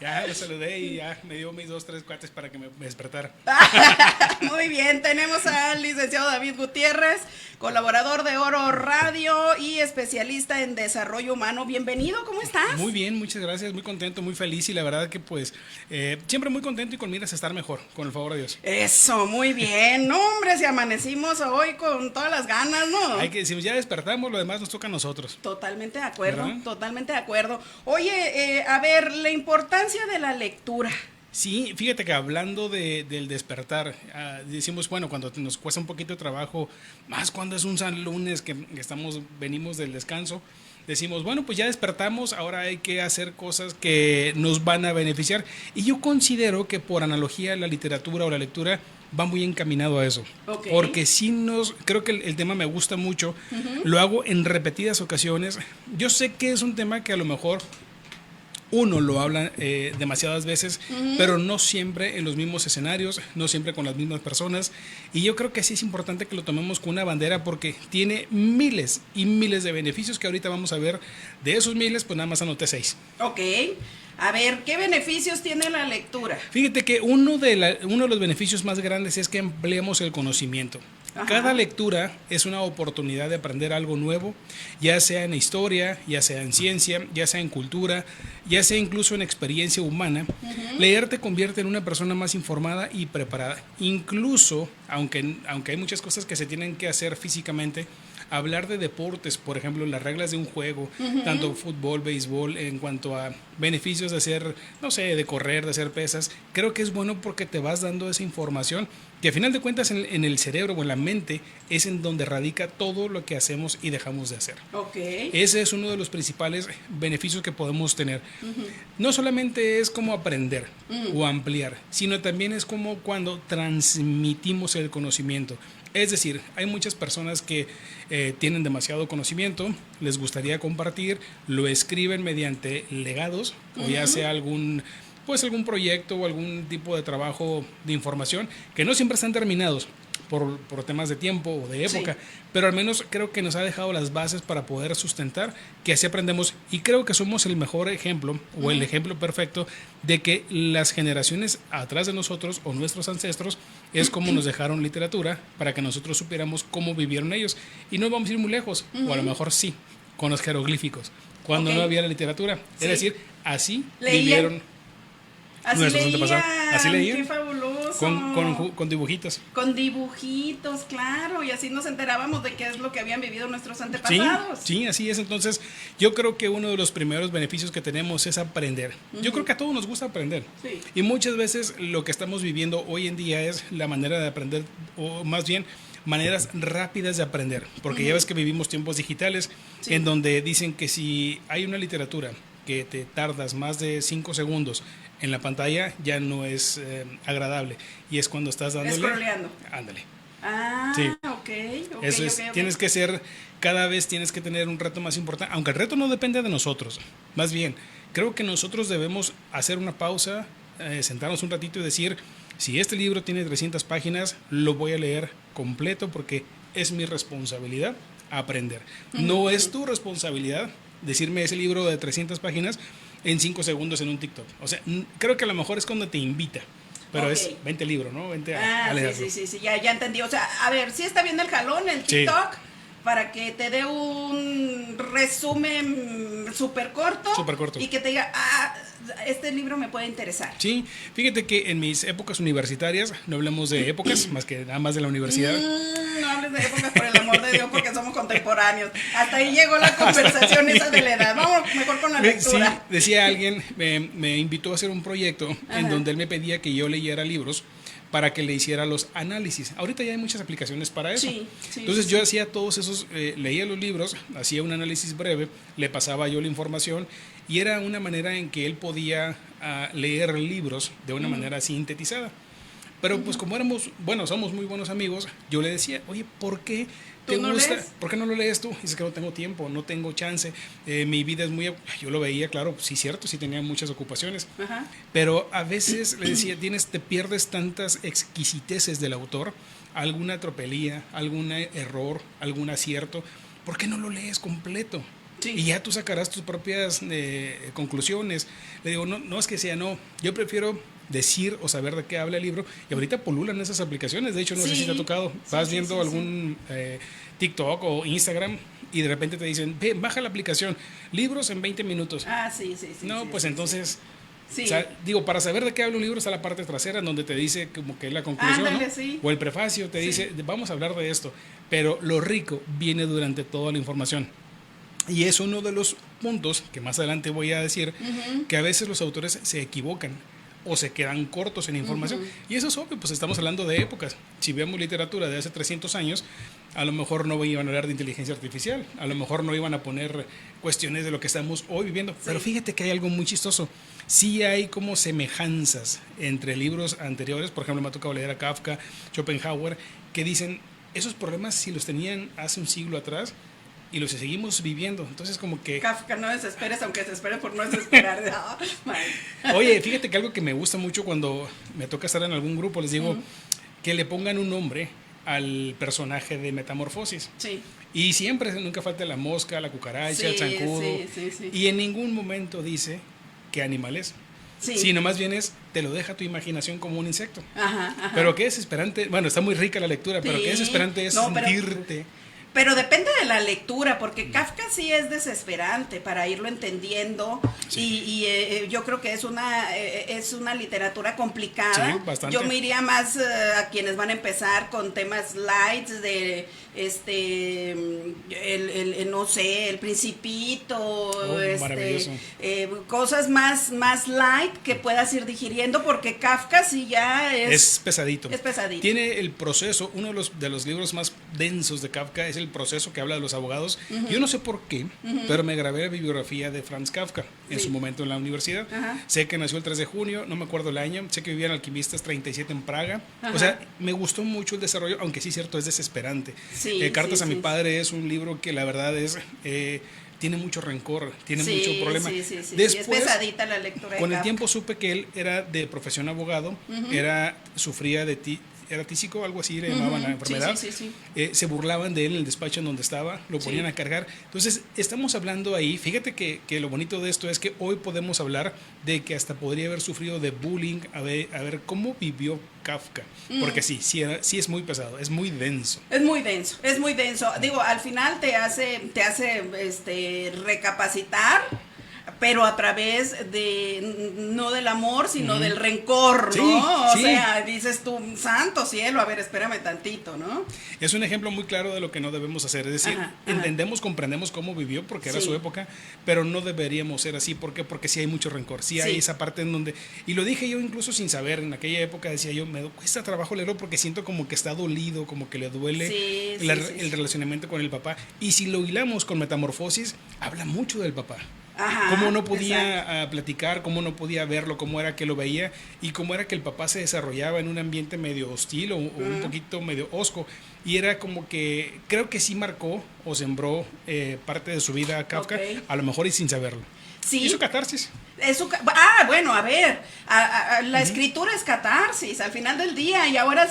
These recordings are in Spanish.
Ya lo saludé y ya me dio mis 2, 3 cuates para que me despertara. Muy bien, tenemos al licenciado David Gutiérrez, colaborador de Oro Radio y especialista en desarrollo humano. Bienvenido, ¿cómo estás? Muy bien, muchas gracias, muy contento, muy feliz y la verdad que pues siempre muy contento y con miras a estar mejor, con el favor de Dios. Eso, muy bien. No, hombre, si amanecimos hoy con todas las ganas, ¿no? Hay que, si ya despertamos, lo demás nos toca a nosotros. Totalmente de acuerdo, ¿Verdad? totalmente de acuerdo. Oye, a ver, la importancia de la lectura. Sí, fíjate que hablando del despertar, decimos, bueno, cuando nos cuesta un poquito de trabajo, más cuando es un San Lunes que venimos del descanso, decimos, bueno, pues ya despertamos, ahora hay que hacer cosas que nos van a beneficiar. Y yo considero que por analogía la literatura o la lectura va muy encaminado a eso. Okay. Porque creo que el tema me gusta mucho, lo hago en repetidas ocasiones. Yo sé que es un tema que a lo mejor uno lo habla demasiadas veces, pero no siempre en los mismos escenarios, no siempre con las mismas personas. Y yo creo que sí es importante que lo tomemos con una bandera porque tiene miles y miles de beneficios que ahorita vamos a ver. De esos miles, pues nada más anoté 6. Ok. A ver, ¿qué beneficios tiene la lectura? Fíjate que uno de los beneficios más grandes es que empleemos el conocimiento. Ajá. Cada lectura es una oportunidad de aprender algo nuevo, ya sea en historia, ya sea en ciencia, ya sea en cultura, ya sea incluso en experiencia humana. Leer te convierte en una persona más informada y preparada. Incluso, aunque hay muchas cosas que se tienen que hacer físicamente, hablar de deportes, por ejemplo, las reglas de un juego, tanto fútbol, béisbol, en cuanto a beneficios de hacer, no sé, de correr, de hacer pesas, creo que es bueno porque te vas dando esa información que a final de cuentas en el cerebro o en la mente es en donde radica todo lo que hacemos y dejamos de hacer. Okay. Ese es uno de los principales beneficios que podemos tener. No solamente es como aprender o ampliar, sino también es como cuando transmitimos el conocimiento. Es decir, hay muchas personas que tienen demasiado conocimiento, les gustaría compartir, lo escriben mediante legados, o ya sea algún proyecto o algún tipo de trabajo de información, que no siempre están terminados por temas de tiempo o de época, pero al menos creo que nos ha dejado las bases para poder sustentar, que así aprendemos, y creo que somos el mejor ejemplo o el ejemplo perfecto de que las generaciones atrás de nosotros o nuestros ancestros es como nos dejaron literatura para que nosotros supiéramos cómo vivieron ellos, y no vamos a ir muy lejos, o a lo mejor sí, con los jeroglíficos, cuando no había la literatura, es decir, así vivieron nuestros antepasados. Así leían. Qué fabuloso. Con dibujitos. Con dibujitos, claro, y así nos enterábamos de qué es lo que habían vivido nuestros antepasados. Sí, así es. Entonces, yo creo que uno de los primeros beneficios que tenemos es aprender. Yo creo que a todos nos gusta aprender. Sí. Y muchas veces lo que estamos viviendo hoy en día es la manera de aprender, o más bien maneras rápidas de aprender, porque ya ves que vivimos tiempos digitales en donde dicen que si hay una literatura que te tardas más de 5 segundos en la pantalla, ya no es agradable, y es cuando estás dándole, scrolleando. Ándale. Ah, Sí. ok. Eso es, tienes que ser, cada vez tienes que tener un reto más importante, aunque el reto no depende de nosotros, más bien, creo que nosotros debemos hacer una pausa, sentarnos un ratito y decir, si este libro tiene 300 páginas, lo voy a leer completo porque es mi responsabilidad aprender. No es tu responsabilidad decirme ese libro de 300 páginas en 5 segundos en un TikTok. O sea, creo que a lo mejor es cuando te invita. Pero es, vente libro, ¿no? Vente a leerlo. Sí, ya entendí. O sea, a ver, sí está bien el jalón, el TikTok, para que te dé un resumen súper corto. Súper corto. Y que te diga, este libro me puede interesar. Sí, fíjate que en mis épocas universitarias, no hablemos de épocas, más que nada más de la universidad. No hables de épocas, por el amor de Dios, porque somos contemporáneos. Hasta ahí llegó la conversación esa de la edad. Vamos mejor con la lectura. Sí, decía alguien, me invitó a hacer un proyecto en donde él me pedía que yo leyera libros para que le hiciera los análisis. Ahorita ya hay muchas aplicaciones para eso. Entonces yo hacía todos esos, leía los libros, hacía un análisis breve, le pasaba yo la información, y era una manera en que él podía leer libros de una manera sintetizada. Pero pues como somos muy buenos amigos, yo le decía, oye, ¿por qué te gusta? ¿Por qué no lo lees tú? Dice que no tengo tiempo, no tengo chance, mi vida es muy... Yo lo veía, claro, sí cierto, sí tenía muchas ocupaciones, pero a veces le decía, te pierdes tantas exquisiteces del autor, alguna tropelía, algún error, algún acierto, ¿por qué no lo lees completo? Sí. Y ya tú sacarás tus propias conclusiones. Le digo, no es que sea no, yo prefiero decir o saber de qué habla el libro. Y ahorita pululan esas aplicaciones. De hecho, no sé si te ha tocado. Vas viendo algún TikTok o Instagram y de repente te dicen, ve, baja la aplicación, libros en 20 minutos. Sí. No, pues entonces... Sí. O sea, digo, para saber de qué habla un libro está la parte trasera en donde te dice como que es la conclusión, Ándale, ¿no? sí. O el prefacio te dice, vamos a hablar de esto. Pero lo rico viene durante toda la información. Y es uno de los puntos que más adelante voy a decir, que a veces los autores se equivocan o se quedan cortos en información. Y eso es obvio, pues estamos hablando de épocas. Si vemos literatura de hace 300 años, a lo mejor no iban a hablar de inteligencia artificial, a lo mejor no iban a poner cuestiones de lo que estamos hoy viviendo. Sí. Pero fíjate que hay algo muy chistoso. Sí hay como semejanzas entre libros anteriores, por ejemplo, me ha tocado leer a Kafka, Schopenhauer, que dicen, esos problemas si los tenían hace un siglo atrás, y los seguimos viviendo. Entonces como que... Kafka, no desesperes, aunque desesperes por no desesperar. Oye, fíjate que algo que me gusta mucho cuando me toca estar en algún grupo, les digo que le pongan un nombre al personaje de Metamorfosis. Sí. Y siempre, nunca falta la mosca, la cucaracha, el zancudo. Sí. Y en ningún momento dice qué animal es. Sí. Sino más bien te lo deja tu imaginación como un insecto. Ajá. Pero qué desesperante, bueno, está muy rica la lectura, pero qué desesperante es sentirte... Pero depende de la lectura, porque Kafka sí es desesperante para irlo entendiendo, y yo creo que es una literatura complicada. Sí, bastante. Yo me iría más a quienes van a empezar con temas lights de no sé, El Principito, cosas más light que puedas ir digiriendo, porque Kafka sí ya es pesadito. Es pesadito. Tiene el proceso, uno de los libros más densos de Kafka es el proceso que habla de los abogados. Yo no sé por qué, pero me grabé la bibliografía de Franz Kafka en su momento en la universidad. Sé que nació el 3 de junio, no me acuerdo el año, sé que vivía en Alquimistas 37 en Praga. O sea, me gustó mucho el desarrollo, aunque sí, cierto, es desesperante. Cartas a mi padre es un libro que la verdad es... tiene mucho rencor, tiene mucho problema. Después, es pesadita la lectura. Con el tiempo supe que él era de profesión abogado, sufría era tísico, algo así le llamaban la enfermedad. Se burlaban de él en el despacho en donde estaba, lo ponían a cargar. Entonces, estamos hablando ahí, fíjate que lo bonito de esto es que hoy podemos hablar de que hasta podría haber sufrido de bullying, a ver cómo vivió Kafka. Porque sí es muy pesado, es muy denso. Es muy denso. Digo, al final te hace recapacitar, pero a través no del amor, sino del rencor, ¿no? O sea, dices tú, santo cielo, a ver, espérame tantito, ¿no? Es un ejemplo muy claro de lo que no debemos hacer, es decir, comprendemos cómo vivió, porque era su época, pero no deberíamos ser así, ¿por qué? Porque sí hay mucho rencor, sí hay esa parte en donde, y lo dije yo incluso sin saber, en aquella época decía yo, me cuesta trabajo leerlo porque siento como que está dolido, como que le duele el relacionamiento con el papá, y si lo hilamos con Metamorfosis, habla mucho del papá. Cómo no podía platicar, cómo no podía verlo, cómo era que lo veía y cómo era que el papá se desarrollaba en un ambiente medio hostil o un poquito medio hosco. Y era como que creo que sí marcó o sembró parte de su vida a Kafka, a lo mejor y sin saberlo. Sí. Hizo catarsis. Bueno, a ver, la escritura es catarsis al final del día, y ahora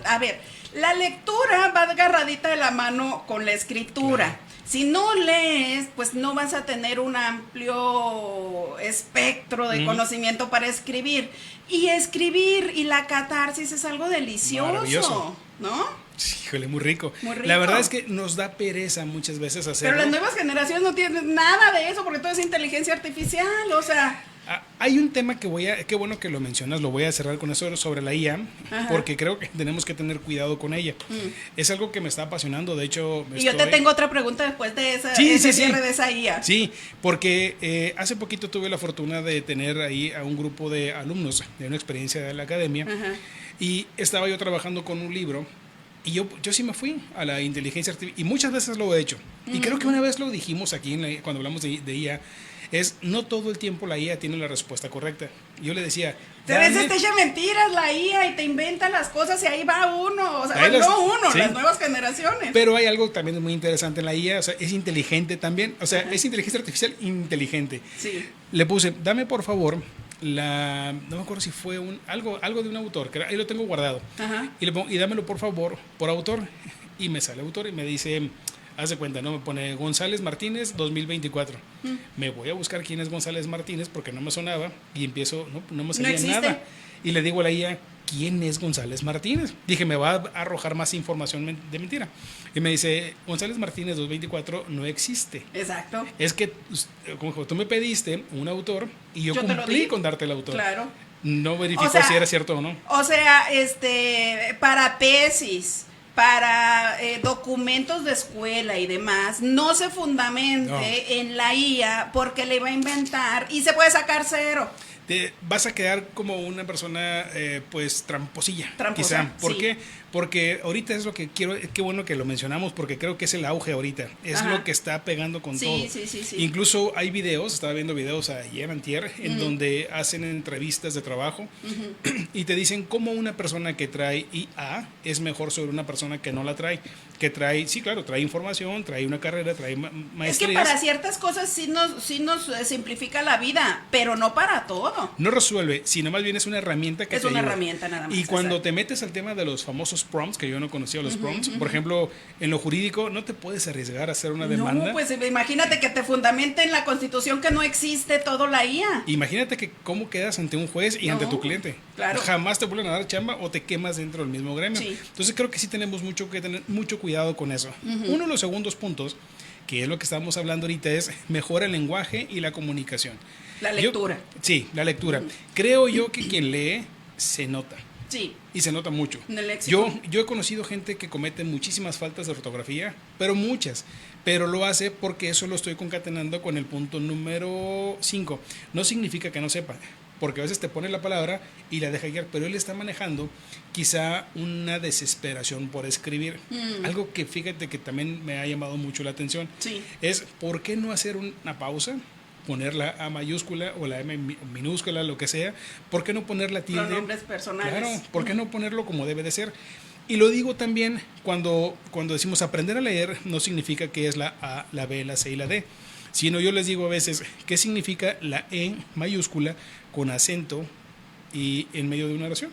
a ver, la lectura va agarradita de la mano con la escritura. Claro. Si no lees, pues no vas a tener un amplio espectro de conocimiento para escribir. Y escribir y la catarsis es algo delicioso, ¿no? Híjole, muy rico. La verdad es que nos da pereza muchas veces hacerlo. Pero las nuevas generaciones no tienen nada de eso, porque todo es inteligencia artificial, o sea... Hay un tema qué bueno que lo mencionas, lo voy a cerrar con eso sobre la IA, porque creo que tenemos que tener cuidado con ella. Es algo que me está apasionando, de hecho... Y yo te tengo otra pregunta después de ese cierre de esa IA. Sí, porque hace poquito tuve la fortuna de tener ahí a un grupo de alumnos de una experiencia de la academia, y estaba yo trabajando con un libro, y yo sí me fui a la inteligencia artificial, y muchas veces lo he hecho. Y creo que una vez lo dijimos aquí cuando hablamos de IA, no todo el tiempo la IA tiene la respuesta correcta. Yo le decía... A veces te echa mentiras la IA y te inventa las cosas y ahí va uno. O sea, las nuevas generaciones. Pero hay algo también muy interesante en la IA, o sea, es inteligente también. O sea, es inteligencia artificial inteligente. Sí. Le puse, dame por favor no me acuerdo si fue algo de un autor, que ahí lo tengo guardado. Y le pongo, y dámelo por favor, por autor. Y me sale autor y me dice... haz de cuenta, ¿no? Me pone González Martínez 2024. Me voy a buscar quién es González Martínez porque no me sonaba y empiezo, no me salía nada. Y le digo a la IA, ¿quién es González Martínez? Dije, me va a arrojar más información de mentira. Y me dice, González Martínez 2024 no existe. Exacto. Es que, como tú me pediste un autor y yo cumplí con darte el autor. Claro. No verificó si era cierto o no. O sea, para tesis, para documentos de escuela y demás, no se fundamente en la IA porque le va a inventar y se puede sacar 0. Te vas a quedar como una persona pues tramposilla. Tramposa, quizá. ¿Por qué? Porque ahorita es lo que quiero, qué bueno que lo mencionamos porque creo que es el auge ahorita, es lo que está pegando con todo. Sí. Incluso hay videos, estaba viendo videos ayer antier, en donde hacen entrevistas de trabajo y te dicen cómo una persona que trae IA es mejor sobre una persona que no la trae, que trae, sí claro, trae información, trae una carrera, trae maestrías. Es que para ciertas cosas sí nos simplifica la vida, pero no para todo. No resuelve, sino más bien es una herramienta que es te una ayuda. herramienta nada más. Y cuando te metes al tema de los famosos prompts, que yo no conocía los prompts, por ejemplo, en lo jurídico no te puedes arriesgar a hacer una demanda. No, pues imagínate que te fundamente en la Constitución que no existe todo la IA. Imagínate que cómo quedas ante un juez y ante tu cliente. Claro. Jamás te vuelven a dar chamba o te quemas dentro del mismo gremio. Sí. Entonces creo que sí tenemos que tener mucho cuidado con eso. Uno de los segundos puntos, que es lo que estamos hablando ahorita, es mejora el lenguaje y la comunicación. La lectura. Sí, la lectura. Creo yo que quien lee se nota. Sí. Y se nota mucho. Yo he conocido gente que comete muchísimas faltas de ortografía, pero muchas. Pero lo hace porque eso lo estoy concatenando con el punto número 5. No significa que no sepa, porque a veces te pone la palabra y la deja guiar, pero él está manejando quizá una desesperación por escribir. Algo que fíjate que también me ha llamado mucho la atención. Sí. Es ¿por qué no hacer una pausa? Poner la A mayúscula o la M minúscula, lo que sea. ¿Por qué no poner la tilde? Pronombres personales. Claro, ¿por qué no ponerlo como debe de ser? Y lo digo también cuando decimos aprender a leer, no significa que es la A, la B, la C y la D, sino yo les digo a veces qué significa la E mayúscula con acento y en medio de una oración.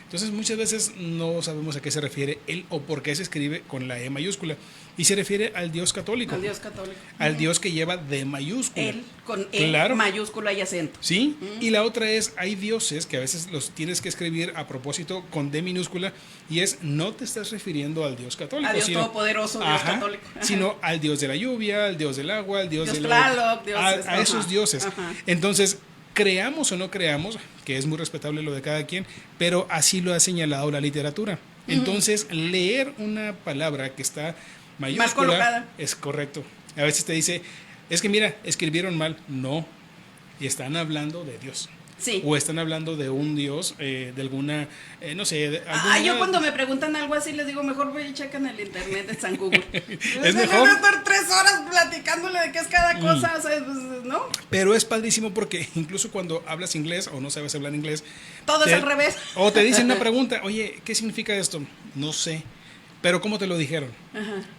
Entonces muchas veces no sabemos a qué se refiere el o por qué se escribe con la E mayúscula. Y se refiere al Dios católico. Al Dios católico. Al Dios que lleva D mayúscula. Él con E mayúscula y acento. Sí, y la otra es, hay dioses que a veces los tienes que escribir a propósito con D minúscula y es, no te estás refiriendo al Dios católico. Al Dios todopoderoso, Dios católico. Sino al Dios de la lluvia, al Dios del agua, al Dios del... Tlaloc, a esos dioses. Entonces, creamos o no creamos, que es muy respetable lo de cada quien, pero así lo ha señalado la literatura. Entonces, leer una palabra que está mayúscula mal colocada es correcto. A veces te dice, es que mira, escribieron mal. No, y están hablando de Dios. Sí. O están hablando de un Dios, de alguna, no sé. Yo cuando me preguntan algo así les digo, mejor voy y checan el internet, está en Google. Es mejor. Estar 3 horas platicándole de qué es cada cosa, o sea, pues, ¿no? Pero es padrísimo porque incluso cuando hablas inglés o no sabes hablar inglés. Todo es al revés. O te dicen una pregunta, oye, ¿qué significa esto? No sé. Pero ¿cómo te lo dijeron?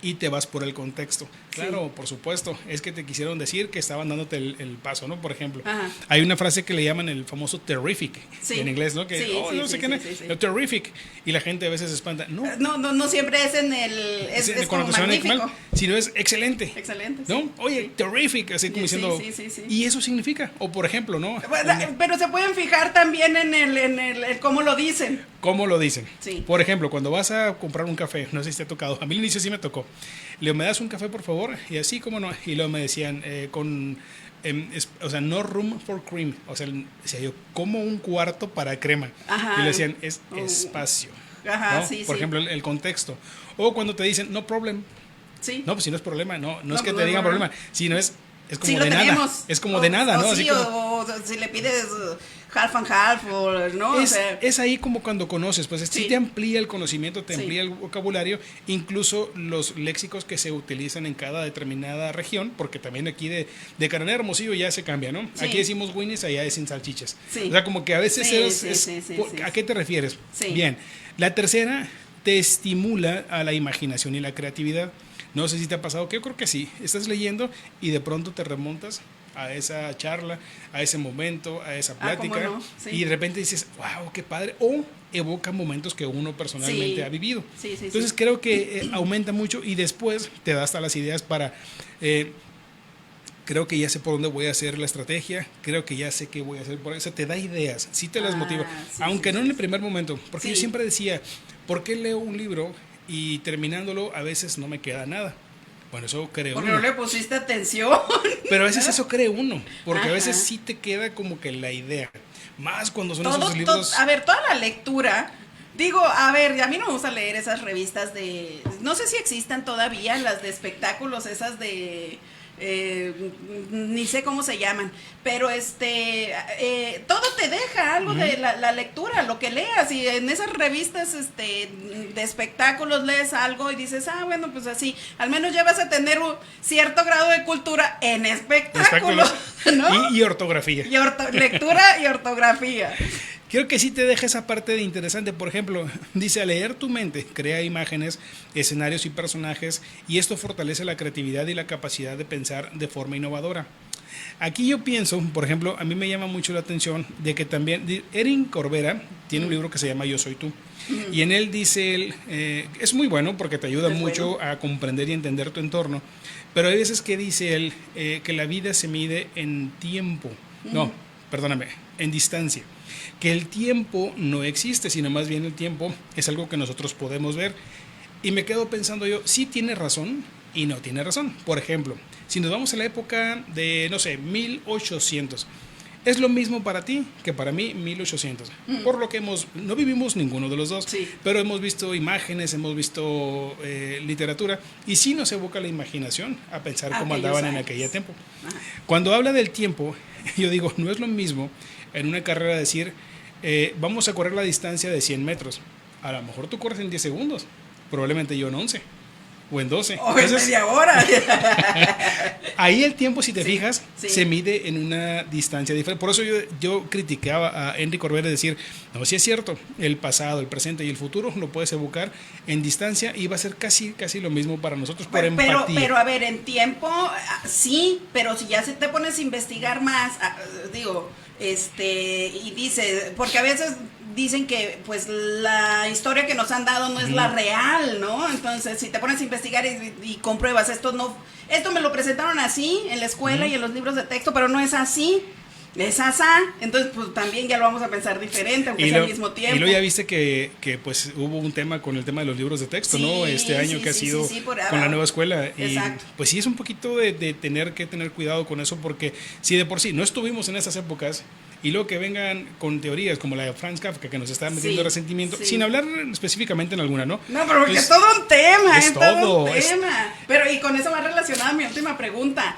Y te vas por el contexto. Claro, por supuesto. Es que te quisieron decir que estaban dándote el paso, ¿no? Por ejemplo, hay una frase que le llaman el famoso terrific en inglés, ¿no? Que, no sé qué es. Terrific. Y la gente a veces se espanta. No siempre es en el... Es como magnífico. Mal, sino es excelente. Excelente. ¿No? Oye, terrific. Así como diciendo... Sí. Y eso significa. O por ejemplo, ¿no? Pero se pueden fijar también en el cómo lo dicen. ¿Cómo lo dicen? Sí. Por ejemplo, cuando vas a comprar un café, no sé si te ha tocado, a mí al inicio sí me tocó. Le digo, ¿me das un café por favor? Y así como no. Y luego me decían, o sea, no room for cream. O sea, decía yo, como un cuarto para crema. Y le decían, es espacio. Ajá, ¿no? sí, por ejemplo, el contexto. O cuando te dicen, no problem. Sí. No, pues si no es problema, no es que te digan problema, sino es como sí, de nada. Tenemos. Es como de nada, ¿no? Sí, así como, o si le pides half and half, ¿no? Es ahí como cuando conoces, pues sí te amplía el conocimiento, te amplía el vocabulario, incluso los léxicos que se utilizan en cada determinada región, porque también aquí de Cananea Hermosillo ya se cambia, ¿no? Sí. Aquí decimos güines, allá es sin salchichas. Sí. O sea, como que a veces ¿a qué te refieres? Sí. Bien. La tercera, te estimula a la imaginación y la creatividad. No sé si te ha pasado, que yo creo que sí. Estás leyendo y de pronto te remontas a esa charla, a ese momento, a esa plática, ¿cómo no? Sí. y de repente dices, wow, qué padre, o evoca momentos que uno personalmente Sí. ha vivido. Sí, sí, Entonces sí. creo que aumenta mucho y después te da hasta las ideas para... creo que ya sé por dónde voy a hacer la estrategia, creo que ya sé qué voy a hacer por eso, te da ideas, sí te las motiva, sí, aunque sí, no sí, en el primer momento, porque sí. yo siempre decía, ¿por qué leo un libro y terminándolo a veces no me queda nada? Bueno, eso cree Porque uno. no le pusiste atención. Pero a veces eso cree uno, porque Ajá. a veces sí te queda como que la idea, más cuando son Todo, esos libros... a ver, toda la lectura. Digo, a ver, a mí no me gusta leer esas revistas de... No sé si existan todavía las de espectáculos, esas de... ni sé cómo se llaman, pero todo te deja algo de la lectura, lo que leas, y en esas revistas de espectáculos lees algo y dices, bueno, pues así, al menos ya vas a tener un cierto grado de cultura en espectáculos, ¿no? Y ortografía. Lectura y ortografía. Creo que sí te deja esa parte de interesante. Por ejemplo, dice, al leer tu mente, crea imágenes, escenarios y personajes, y esto fortalece la creatividad y la capacidad de pensar de forma innovadora. Aquí yo pienso, por ejemplo, a mí me llama mucho la atención de que también Erin Corbera tiene un libro que se llama Yo Soy Tú. Y en él dice él, es muy bueno porque te ayuda mucho a comprender y entender tu entorno, pero hay veces que dice él que la vida se mide en tiempo. No, perdóname, en distancia. Que el tiempo no existe, sino más bien el tiempo es algo que nosotros podemos ver. Y me quedo pensando yo, sí tiene razón y no tiene razón. Por ejemplo, si nos vamos a la época de, no sé, 1800, es lo mismo para ti que para mí 1800. Por lo que no vivimos ninguno de los dos, sí, pero hemos visto imágenes, hemos visto literatura, y sí nos evoca la imaginación a pensar cómo andaban en aquel tiempo. Ajá. Cuando habla del tiempo, yo digo, no es lo mismo en una carrera decir, vamos a correr la distancia de 100 metros. A lo mejor tú corres en 10 segundos, probablemente yo en 11 o en 12. O en media hora. Ahí el tiempo, si te fijas, se mide en una distancia diferente. Por eso yo criticaba a Henry Corbera de decir, no, si es cierto, el pasado, el presente y el futuro lo puedes evocar en distancia y va a ser casi lo mismo para nosotros por empatía. Pero a ver, en tiempo, sí, pero si ya se te pones a investigar más, digo, y dice, porque a veces dicen que pues la historia que nos han dado no es la real, ¿no? Entonces, si te pones a investigar y compruebas, esto me lo presentaron así en la escuela y en los libros de texto, pero no es así. Es asá, entonces pues también ya lo vamos a pensar diferente, aunque sea al mismo tiempo. Y luego ya viste que pues hubo un tema con el tema de los libros de texto, ¿no? Este año que ha sido con la nueva escuela. Exacto. Y pues sí es un poquito de tener que tener cuidado con eso, porque si de por sí no estuvimos en esas épocas, y luego que vengan con teorías como la de Franz Kafka, que nos está metiendo resentimiento, sin hablar específicamente en alguna, ¿no? No, pero porque es todo un tema, es todo un tema. Pero y con eso va relacionada mi última pregunta.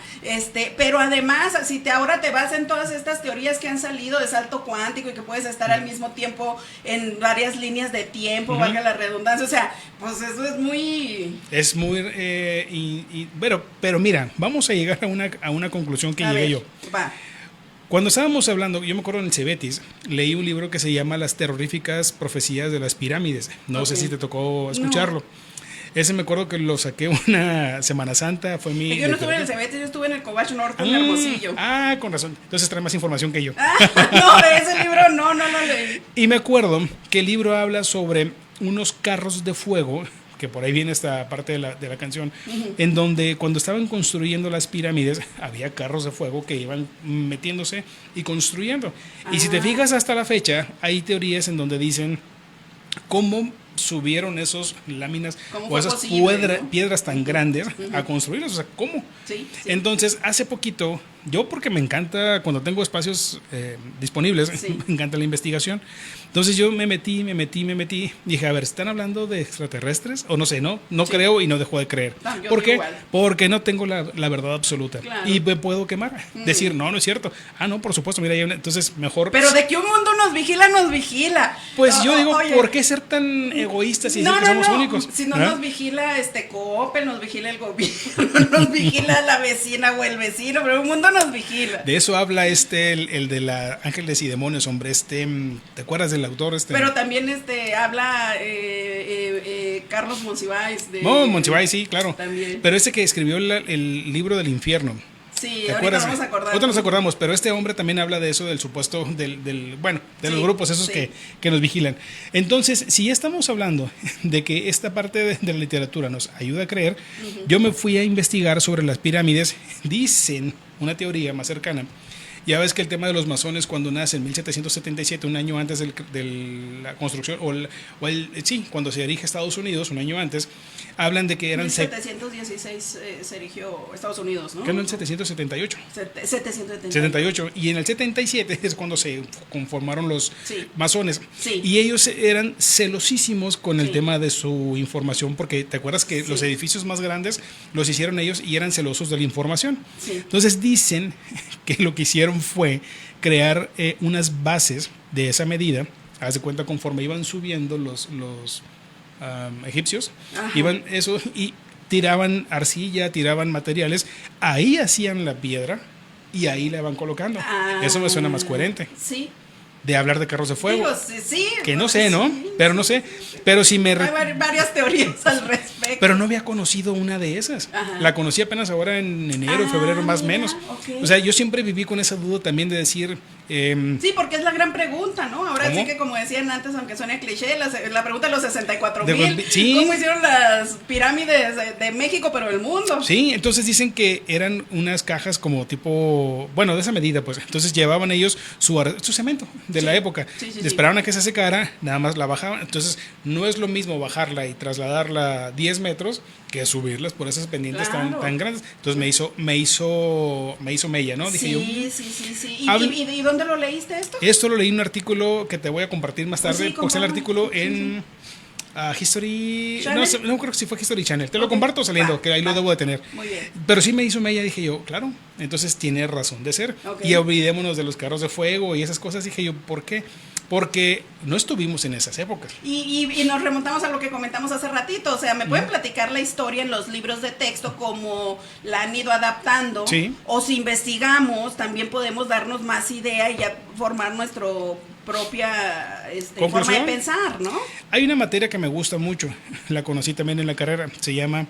Pero además, si ahora te vas en todas estas teorías que han salido de salto cuántico y que puedes estar al mismo tiempo en varias líneas de tiempo, valga la redundancia, o sea, pues eso es muy... Es muy... pero mira, vamos a llegar a una conclusión que llegué yo. Va. Cuando estábamos hablando, yo me acuerdo en el Cebetis, leí un libro que se llama Las terroríficas profecías de las pirámides. No sé si te tocó escucharlo. No. Ese me acuerdo que lo saqué una Semana Santa, fue mi... Yo no estuve en el Cebetis, yo estuve en el Cobach Norte, en Hermosillo. Con razón. Entonces trae más información que yo. No, de ese libro no leí. Y me acuerdo que el libro habla sobre unos carros de fuego, que por ahí viene esta parte de la canción, en donde cuando estaban construyendo las pirámides había carros de fuego que iban metiéndose y construyendo. Y si te fijas hasta la fecha, hay teorías en donde dicen cómo subieron esos láminas o esas piedras tan grandes a construirlas, o sea, ¿cómo? Sí. Entonces, hace poquito, yo porque me encanta, cuando tengo espacios disponibles, me encanta la investigación, entonces yo me metí, dije, a ver, ¿están hablando de extraterrestres? O no sé, no creo y no dejo de creer. No, ¿Por qué? Porque no tengo la verdad absoluta. Claro. Y me puedo quemar, decir, no es cierto. No, por supuesto, mira, entonces mejor... Pero de que un mundo nos vigila. Pues yo digo, ¿por qué ser tan egoístas y decir que somos únicos? Si no nos vigila Coppel, nos vigila el gobierno, nos vigila la vecina o el vecino, pero un mundo nos vigila. De eso habla el de la Ángeles y Demonios, hombre, ¿te acuerdas del autor? Pero también habla Carlos Monsiváis. Monsiváis, sí, claro. También. Pero que escribió el libro del infierno. Sí, ¿Te ahorita acuerdas? vamos a acordar. Ahorita nos acordamos, pero este hombre también habla de eso, del supuesto, bueno, de los Sí, grupos esos sí. que nos vigilan. Entonces, si ya estamos hablando de que esta parte de la literatura nos ayuda a creer, yo me fui a investigar sobre las pirámides. Dicen, una teoría más cercana, ya ves que el tema de los masones cuando nace en 1777, un año antes de la construcción, sí, cuando se erige Estados Unidos, un año antes, hablan de que eran... 1716 se erigió Estados Unidos, ¿no? Que no, en 778. 778. 78. Y en el 77 es cuando se conformaron los Sí. masones. Sí. Y ellos eran celosísimos con el Sí. tema de su información, porque te acuerdas que Sí. los edificios más grandes los hicieron ellos y eran celosos de la información. Sí. Entonces dicen que lo que hicieron fue crear unas bases de esa medida. Haz de cuenta, conforme iban subiendo los egipcios, Ajá. iban eso y tiraban arcilla, tiraban materiales, ahí hacían la piedra y ahí la van colocando. Eso me suena más coherente Sí. de hablar de carros de fuego. Digo, sí, Que no sé, ¿no? sí. Pero no sé. Pero si me... Hay varias teorías al respecto. Pero no había conocido una de esas. Ajá. La conocí apenas ahora en enero, febrero, más o mira, menos. ok. O sea, yo siempre viví con esa duda también de decir... Sí, porque es la gran pregunta, ¿no? Ahora ¿Cómo? sí que como decían antes, aunque suene cliché, la pregunta de los 64 De mil. los- sí. ¿Cómo hicieron las pirámides de México, pero del mundo? Sí, entonces dicen que eran unas cajas como tipo, bueno, de esa medida, pues. Entonces llevaban ellos su cemento de la época. Sí, sí, Esperaban a que se secara, nada más la bajaban. Entonces no es lo mismo bajarla y trasladarla 10 metros que subirlas por esas pendientes Claro. tan grandes. Entonces me hizo mella, ¿no? Dije yo. Sí. Habla- ¿Y dónde lo leíste esto? Esto lo leí en un artículo que te voy a compartir más tarde, Sí, porque está el compártelo. artículo en History... ¿Channel? No creo que sí fue History Channel. Te lo Ok. comparto saliendo, Va, que ahí lo va. debo de tener. Muy bien. Pero sí me hizo mella, dije yo, claro, entonces tiene razón de ser. Ok. Y olvidémonos de los carros de fuego y esas cosas. Dije yo, ¿por qué? Porque no estuvimos en esas épocas. Y nos remontamos a lo que comentamos hace ratito, o sea, ¿me pueden platicar la historia en los libros de texto como la han ido adaptando? Sí. O si investigamos, también podemos darnos más idea y ya formar nuestra propia forma ¿Conclusión? de pensar, ¿no? Hay una materia que me gusta mucho, la conocí también en la carrera, se llama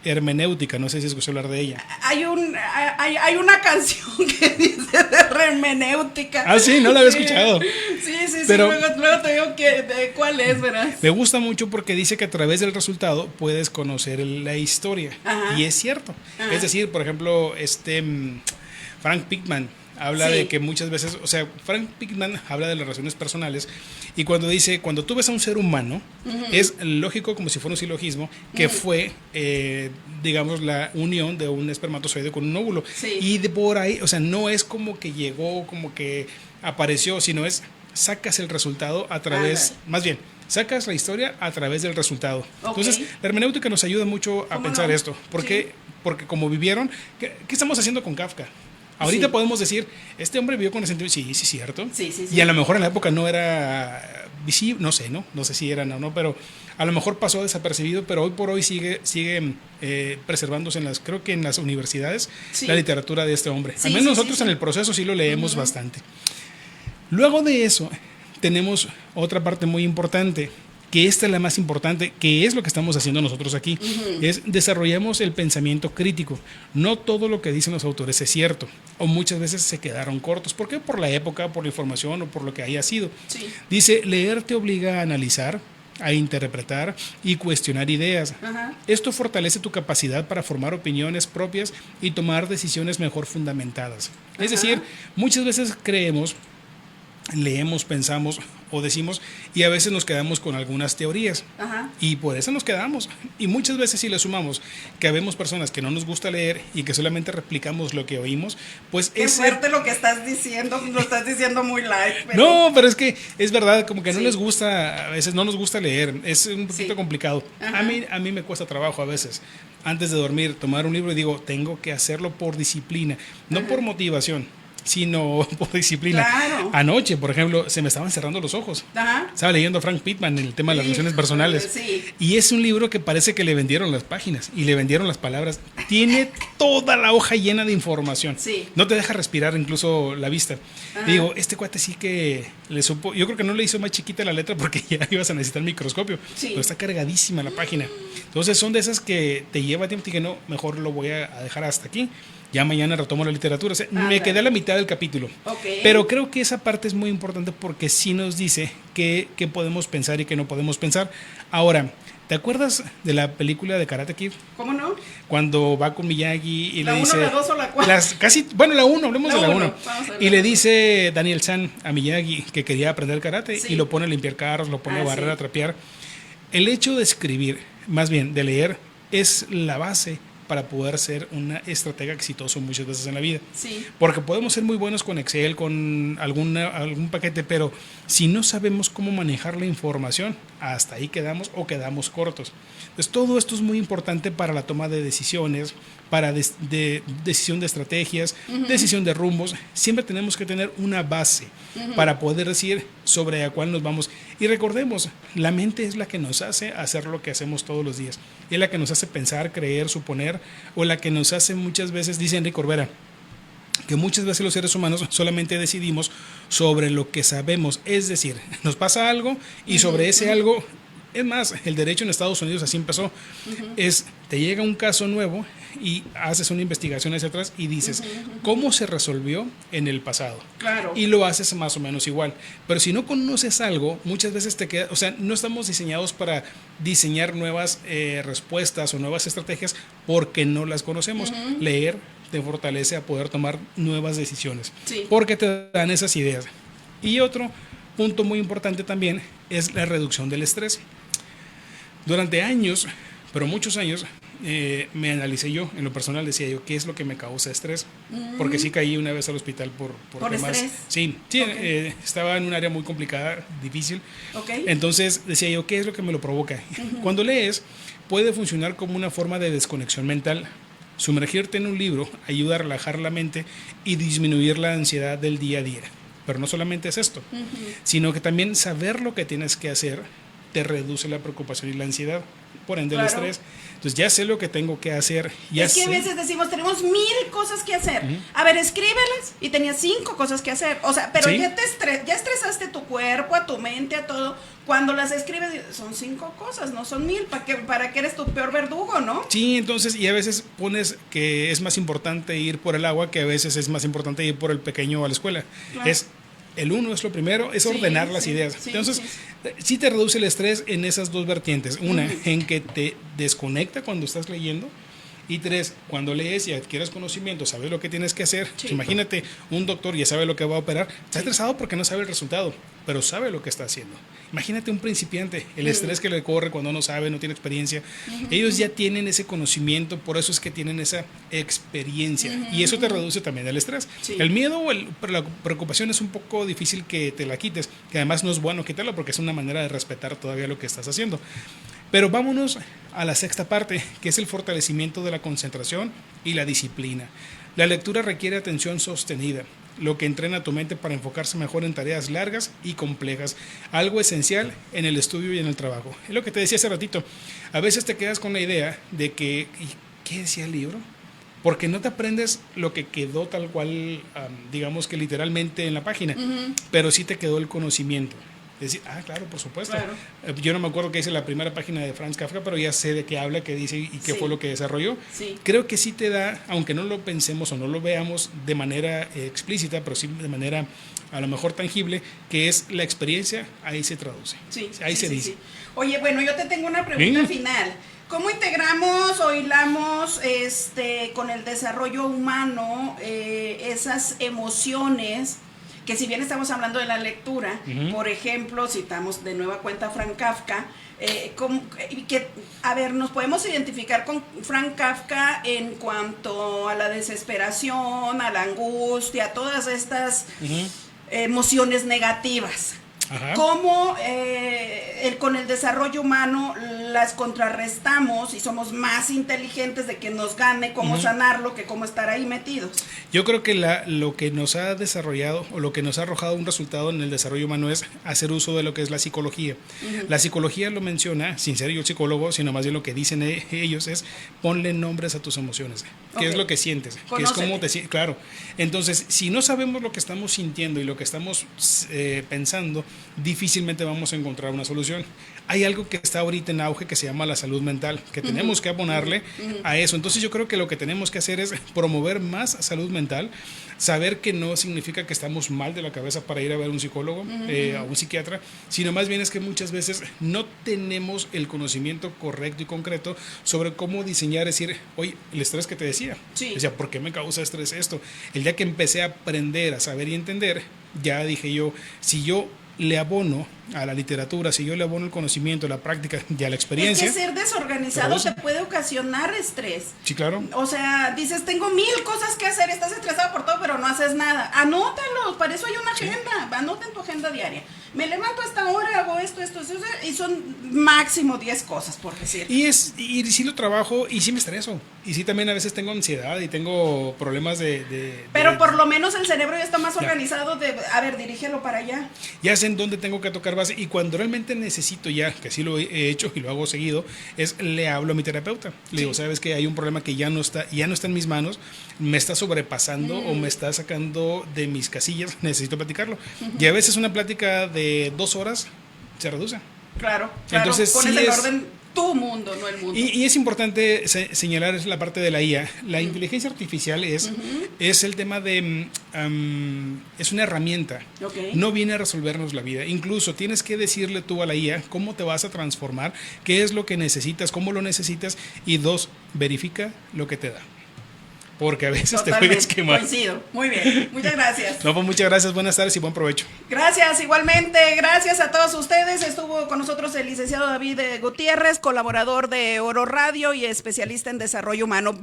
hermenéutica, no sé si escuché hablar de ella. Hay una canción que dice de hermenéutica. Ah, sí, no la había escuchado. Sí, Pero- luego te digo de cuál es, ¿verdad? Me gusta mucho porque dice que a través del resultado puedes conocer la historia. Ajá. Y es cierto. Ajá. Es decir, por ejemplo, Frank Pickman habla Sí. de que muchas veces, o sea, Frank Pickman habla de las relaciones personales y cuando dice, cuando tú ves a un ser humano, es lógico, como si fuera un silogismo, que fue, digamos, la unión de un espermatozoide con un óvulo. Sí. Y de por ahí, o sea, no es como que llegó, como que apareció, sino es, sacas el resultado a través, Ándale. más bien, sacas la historia a través del resultado. Ok. Entonces, la hermenéutica nos ayuda mucho a ¿Cómo pensar no? esto. Porque, Sí. porque como vivieron, ¿qué estamos haciendo con Kafka? Ahorita Sí. podemos decir, este hombre vivió con el sentido, sí, cierto. Sí. Y a lo mejor en la época no era visible, no sé, ¿no? No sé si eran o no, pero a lo mejor pasó desapercibido, pero hoy por hoy sigue preservándose creo que en las universidades, Sí. la literatura de este hombre. Sí, Al menos sí, nosotros sí. en el proceso sí lo leemos bastante. Luego de eso, tenemos otra parte muy importante, que esta es la más importante, que es lo que estamos haciendo nosotros aquí, es desarrollamos el pensamiento crítico. No todo lo que dicen los autores es cierto, o muchas veces se quedaron cortos. ¿Por qué? Por la época, por la información o por lo que haya sido. Sí. Dice, leer te obliga a analizar, a interpretar y cuestionar ideas. Ajá. Esto fortalece tu capacidad para formar opiniones propias y tomar decisiones mejor fundamentadas. Es decir, muchas veces leemos, pensamos o decimos y a veces nos quedamos con algunas teorías Ajá. y por eso nos quedamos. Y muchas veces si le sumamos que habemos personas que no nos gusta leer y que solamente replicamos lo que oímos, pues Qué es... fuerte lo que estás diciendo, lo estás diciendo muy light. Pero... No, pero es que es verdad, como que no Sí. les gusta, a veces no nos gusta leer, es un poquito Sí. complicado. Ajá. A mí me cuesta trabajo a veces, antes de dormir, tomar un libro y digo, tengo que hacerlo por disciplina, no por motivación, sino por disciplina. Claro. Anoche, por ejemplo, se me estaban cerrando los ojos. Ajá. Estaba leyendo a Frank Pittman en el tema de las relaciones Híjole, personales. sí. Y es un libro que parece que le vendieron las páginas y le vendieron las palabras. Tiene toda la hoja llena de información. Sí. No te deja respirar incluso la vista. Ajá. Y digo, este cuate sí que le supo. Yo creo que no le hizo más chiquita la letra porque ya ibas a necesitar microscopio. Sí. Pero está cargadísima la página. Entonces son de esas que te lleva tiempo y que no, mejor lo voy a dejar hasta aquí. ya mañana retomo la literatura. O sea, me quedé a la mitad del capítulo. Okay. Pero creo que esa parte es muy importante porque sí nos dice qué podemos pensar y qué no podemos pensar. Ahora, ¿te acuerdas de la película de Karate Kid? ¿Cómo no? Cuando va con Miyagi y ¿La le 1, dice... la 2 o la 4? Bueno, la 1, hablemos de la 1. Y le uno. dice Daniel San a Miyagi que quería aprender karate, Sí. y lo pone a limpiar carros, lo pone a barrer, sí. a trapear. El hecho de escribir, más bien de leer, es la base para poder ser una estratega exitoso muchas veces en la vida. Sí. Porque podemos ser muy buenos con Excel, con algún paquete, pero si no sabemos cómo manejar la información, hasta ahí quedamos o quedamos cortos. Entonces, todo esto es muy importante para la toma de decisiones, para decisión de estrategias, decisión de rumbos. Siempre tenemos que tener una base para poder decir sobre a cuál nos vamos. Y recordemos, la mente es la que nos hace hacer lo que hacemos todos los días. Es la que nos hace pensar, creer, suponer, o la que nos hace muchas veces, dice Enrique Corbera, que muchas veces los seres humanos solamente decidimos sobre lo que sabemos. Es decir, nos pasa algo y sobre ese algo... Es más, el derecho en Estados Unidos así empezó. Te llega un caso nuevo y haces una investigación hacia atrás y dices, ¿cómo se resolvió en el pasado? Claro. Y lo haces más o menos igual. Pero si no conoces algo, muchas veces te queda... O sea, no estamos diseñados para diseñar nuevas respuestas o nuevas estrategias porque no las conocemos. Leer te fortalece a poder tomar nuevas decisiones. Sí. Porque te dan esas ideas. Y otro punto muy importante también es la reducción del estrés. Durante años, pero muchos años, me analicé yo, en lo personal decía yo, ¿qué es lo que me causa estrés? Porque sí caí una vez al hospital por temas. Estrés. Sí, okay. Estaba en un área muy complicada, difícil. Okay. Entonces decía yo, ¿qué es lo que me lo provoca? Cuando lees, puede funcionar como una forma de desconexión mental. Sumergirte en un libro ayuda a relajar la mente y disminuir la ansiedad del día a día. Pero no solamente es esto, sino que también saber lo que tienes que hacer te reduce la preocupación y la ansiedad, por ende el estrés. Entonces ya sé lo que tengo que hacer. Es que a veces decimos, tenemos 1000 cosas que hacer. A ver, escríbelas, y tenías 5 cosas que hacer. O sea, pero ¿sí? ya estresaste tu cuerpo, a tu mente, a todo. Cuando las escribes, son 5 cosas, no son 1000. ¿Para qué eres tu peor verdugo, no? Sí, entonces, y a veces pones que es más importante ir por el agua que a veces es más importante ir por el pequeño a la escuela. Claro. El uno es lo primero, es ordenar las ideas. Entonces, sí te reduce el estrés en esas dos vertientes. Una, en que te desconecta cuando estás leyendo. Y 3, cuando lees y adquieres conocimiento, sabes lo que tienes que hacer. Pues imagínate, un doctor ya sabe lo que va a operar. Está estresado porque no sabe el resultado, pero sabe lo que está haciendo. Imagínate un principiante, el estrés que le corre cuando no sabe, no tiene experiencia. Ellos ya tienen ese conocimiento, por eso es que tienen esa experiencia. Y eso te reduce también el estrés. El miedo o la preocupación es un poco difícil que te la quites, que además no es bueno quitarla porque es una manera de respetar todavía lo que estás haciendo. Pero vámonos a la sexta parte, que es el fortalecimiento de la concentración y la disciplina. La lectura requiere atención sostenida, lo que entrena a tu mente para enfocarse mejor en tareas largas y complejas, algo esencial en el estudio y en el trabajo. Es lo que te decía hace ratito, a veces te quedas con la idea de que, ¿qué decía el libro? Porque no te aprendes lo que quedó tal cual, digamos que literalmente en la página, pero sí te quedó el conocimiento. Decir, claro, por supuesto. Claro. Yo no me acuerdo qué dice la primera página de Franz Kafka, pero ya sé de qué habla, qué dice y qué fue lo que desarrolló. Creo que sí te da, aunque no lo pensemos o no lo veamos de manera explícita, pero sí de manera a lo mejor tangible, que es la experiencia, ahí se traduce. Ahí se dice. Oye, bueno, yo te tengo una pregunta final. ¿Cómo integramos o hilamos con el desarrollo humano esas emociones? Que si bien estamos hablando de la lectura, por ejemplo, citamos de nueva cuenta a Franz Kafka, nos podemos identificar con Franz Kafka en cuanto a la desesperación, a la angustia, a todas estas emociones negativas. ¿Cómo con el desarrollo humano las contrarrestamos y somos más inteligentes de que nos gane cómo sanarlo que cómo estar ahí metidos? Yo creo que lo que nos ha desarrollado o lo que nos ha arrojado un resultado en el desarrollo humano es hacer uso de lo que es la psicología. La psicología lo menciona, sin ser yo el psicólogo, sino más bien lo que dicen ellos es ponle nombres a tus emociones. ¿Qué es lo que sientes? ¿Qué es cómo te sientes? Claro. Entonces, si no sabemos lo que estamos sintiendo y lo que estamos pensando, difícilmente vamos a encontrar una solución. conclusión. Hay algo que está ahorita en auge que se llama la salud mental, que tenemos que abonarle a eso. Entonces yo creo que lo que tenemos que hacer es promover más salud mental, saber que no significa que estamos mal de la cabeza para ir a ver a un psicólogo, a un psiquiatra, sino más bien es que muchas veces no tenemos el conocimiento correcto y concreto sobre cómo diseñar, decir, oye, el estrés que te decía, o sea, ¿por qué me causa estrés esto? El día que empecé a aprender, a saber y entender, ya dije yo, si yo le abono a la literatura, si yo le abono el conocimiento, la práctica y a la experiencia. Es que ser desorganizado te puede ocasionar estrés. Sí, claro. O sea, dices, tengo 1000 cosas que hacer, estás estresado por todo, pero no haces nada. Anótalos, para eso hay una agenda. Anota en tu agenda diaria. Me levanto a esta hora, hago esto, y son máximo 10 cosas, por decir. Y sí lo trabajo y sí me estreso. Y sí también a veces tengo ansiedad y tengo problemas pero por lo menos el cerebro ya está más organizado a ver, dirígelo para allá. Ya sé en dónde tengo que tocar base y cuando realmente necesito ya, que sí lo he hecho y lo hago seguido, le hablo a mi terapeuta. Le digo, sabes que hay un problema que ya no está en mis manos, me está sobrepasando o me está sacando de mis casillas, necesito platicarlo. Y a veces una plática de 2 horas se reduce. Claro. Entonces, pones sí en orden tu mundo, no el mundo. Y es importante señalar la parte de la IA. La inteligencia artificial es el tema de... es una herramienta. No viene a resolvernos la vida. Incluso tienes que decirle tú a la IA cómo te vas a transformar, qué es lo que necesitas, cómo lo necesitas. Y 2, verifica lo que te da. Porque a veces te puedes quemar. Coincido. Muy bien. Muchas gracias. No, pues muchas gracias. Buenas tardes y buen provecho. Gracias, igualmente. Gracias a todos ustedes. Estuvo con nosotros el licenciado David Gutiérrez, colaborador de Oro Radio y especialista en desarrollo humano.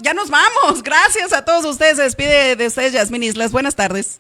Ya nos vamos. Gracias a todos ustedes. Se despide de ustedes Yasmín Islas. Buenas tardes.